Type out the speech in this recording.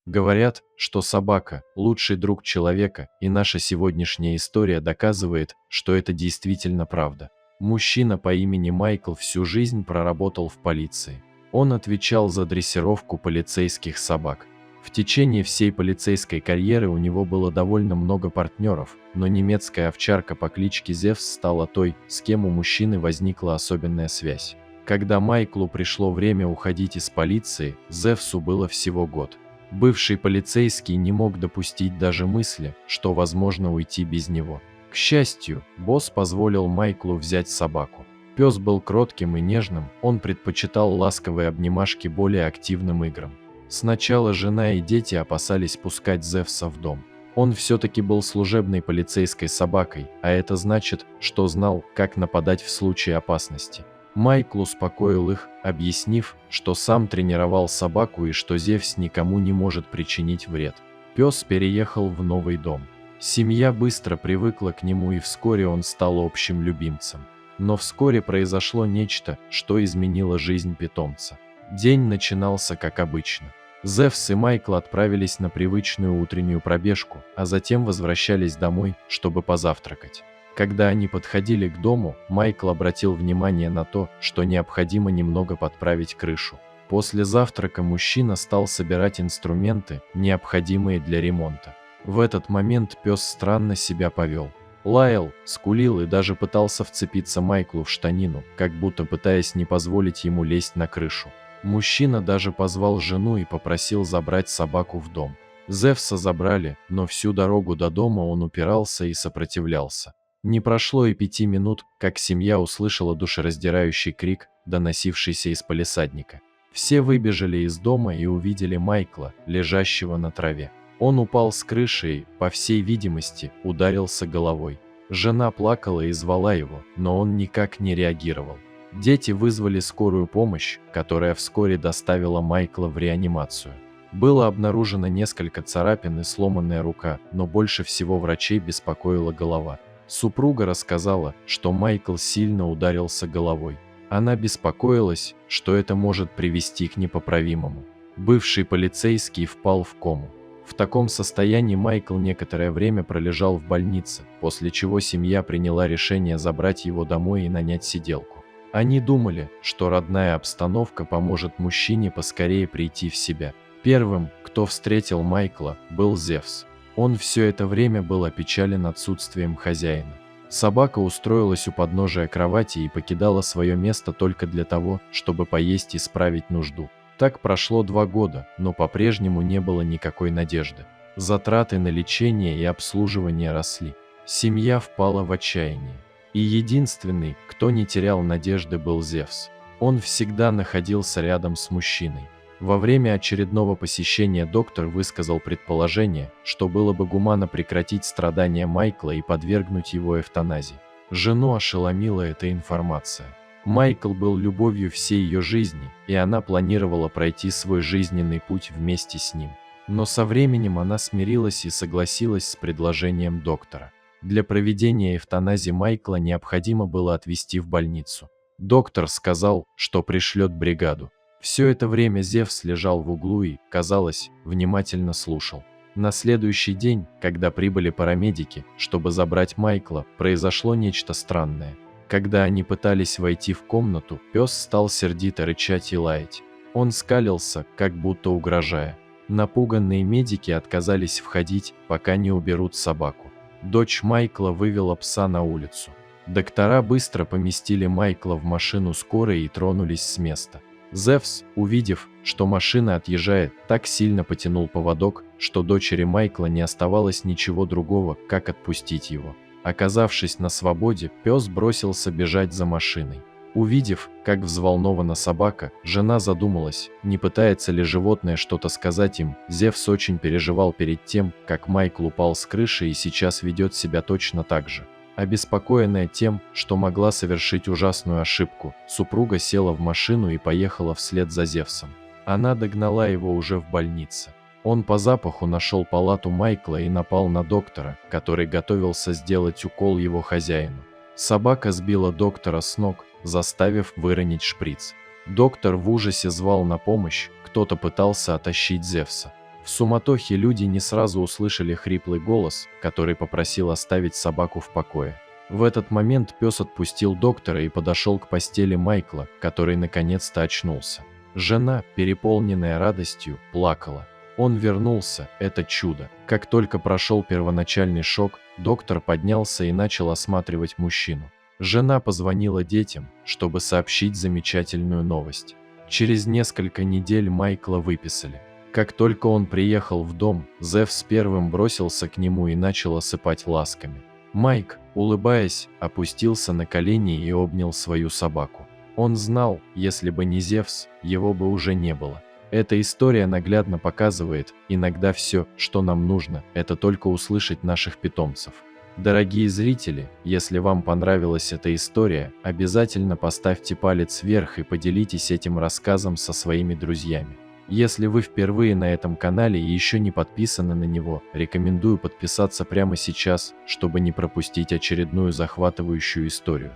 Говорят, что собака – лучший друг человека, и наша сегодняшняя история доказывает, что это действительно правда. Мужчина по имени Майкл всю жизнь проработал в полиции. Он отвечал за дрессировку полицейских собак. В течение всей полицейской карьеры у него было довольно много партнеров, но немецкая овчарка по кличке Зевс стала той, с кем у мужчины возникла особенная связь. Когда Майклу пришло время уходить из полиции, Зевсу было всего год. Бывший полицейский не мог допустить даже мысли, что возможно уйти без него. К счастью, босс позволил Майклу взять собаку. Пес был кротким и нежным, он предпочитал ласковые обнимашки более активным играм. Сначала жена и дети опасались пускать Зевса в дом. Он все-таки был служебной полицейской собакой, а это значит, что знал, как нападать в случае опасности. Майкл успокоил их, объяснив, что сам тренировал собаку и что Зевс никому не может причинить вред. Пес переехал в новый дом. Семья быстро привыкла к нему, и вскоре он стал общим любимцем. Но вскоре произошло нечто, что изменило жизнь питомца. День начинался как обычно. Зевс и Майкл отправились на привычную утреннюю пробежку, а затем возвращались домой, чтобы позавтракать. Когда они подходили к дому, Майкл обратил внимание на то, что необходимо немного подправить крышу. После завтрака мужчина стал собирать инструменты, необходимые для ремонта. В этот момент пес странно себя повел. Лаял, скулил и даже пытался вцепиться Майклу в штанину, как будто пытаясь не позволить ему лезть на крышу. Мужчина даже позвал жену и попросил забрать собаку в дом. Зевса забрали, но всю дорогу до дома он упирался и сопротивлялся. Не прошло и 5 минут, как семья услышала душераздирающий крик, доносившийся из палисадника. Все выбежали из дома и увидели Майкла, лежащего на траве. Он упал с крыши и, по всей видимости, ударился головой. Жена плакала и звала его, но он никак не реагировал. Дети вызвали скорую помощь, которая вскоре доставила Майкла в реанимацию. Было обнаружено несколько царапин и сломанная рука, но больше всего врачей беспокоила голова. Супруга рассказала, что Майкл сильно ударился головой. Она беспокоилась, что это может привести к непоправимому. Бывший полицейский впал в кому. В таком состоянии Майкл некоторое время пролежал в больнице, после чего семья приняла решение забрать его домой и нанять сиделку. Они думали, что родная обстановка поможет мужчине поскорее прийти в себя. Первым, кто встретил Майкла, был Зевс. Он все это время был опечален отсутствием хозяина. Собака устроилась у подножия кровати и покидала свое место только для того, чтобы поесть и справить нужду. Так прошло 2 года, но по-прежнему не было никакой надежды. Затраты на лечение и обслуживание росли. Семья впала в отчаяние. И единственный, кто не терял надежды, был Зевс. Он всегда находился рядом с мужчиной. Во время очередного посещения доктор высказал предположение, что было бы гуманно прекратить страдания Майкла и подвергнуть его эвтаназии. Жену ошеломила эта информация. Майкл был любовью всей ее жизни, и она планировала пройти свой жизненный путь вместе с ним. Но со временем она смирилась и согласилась с предложением доктора. Для проведения эвтаназии Майкла необходимо было отвезти в больницу. Доктор сказал, что пришлет бригаду. Все это время Зевс лежал в углу и, казалось, внимательно слушал. На следующий день, когда прибыли парамедики, чтобы забрать Майкла, произошло нечто странное. Когда они пытались войти в комнату, пес стал сердито рычать и лаять. Он скалился, как будто угрожая. Напуганные медики отказались входить, пока не уберут собаку. Дочь Майкла вывела пса на улицу. Доктора быстро поместили Майкла в машину скорой и тронулись с места. Зевс, увидев, что машина отъезжает, так сильно потянул поводок, что дочери Майкла не оставалось ничего другого, как отпустить его. Оказавшись на свободе, пес бросился бежать за машиной. Увидев, как взволнована собака, жена задумалась, не пытается ли животное что-то сказать им. Зевс очень переживал перед тем, как Майкл упал с крыши и сейчас ведет себя точно так же. Обеспокоенная тем, что могла совершить ужасную ошибку, супруга села в машину и поехала вслед за Зевсом. Она догнала его уже в больнице. Он по запаху нашел палату Майкла и напал на доктора, который готовился сделать укол его хозяину. Собака сбила доктора с ног, заставив выронить шприц. Доктор в ужасе звал на помощь, кто-то пытался оттащить Зевса. В суматохе люди не сразу услышали хриплый голос, который попросил оставить собаку в покое. В этот момент пес отпустил доктора и подошел к постели Майкла, который наконец-то очнулся. Жена, переполненная радостью, плакала. Он вернулся, это чудо. Как только прошел первоначальный шок, доктор поднялся и начал осматривать мужчину. Жена позвонила детям, чтобы сообщить замечательную новость. Через несколько недель Майкла выписали. Как только он приехал в дом, Зевс первым бросился к нему и начал осыпать ласками. Майк, улыбаясь, опустился на колени и обнял свою собаку. Он знал, если бы не Зевс, его бы уже не было. Эта история наглядно показывает, иногда все, что нам нужно, это только услышать наших питомцев. Дорогие зрители, если вам понравилась эта история, обязательно поставьте палец вверх и поделитесь этим рассказом со своими друзьями. Если вы впервые на этом канале и еще не подписаны на него, рекомендую подписаться прямо сейчас, чтобы не пропустить очередную захватывающую историю.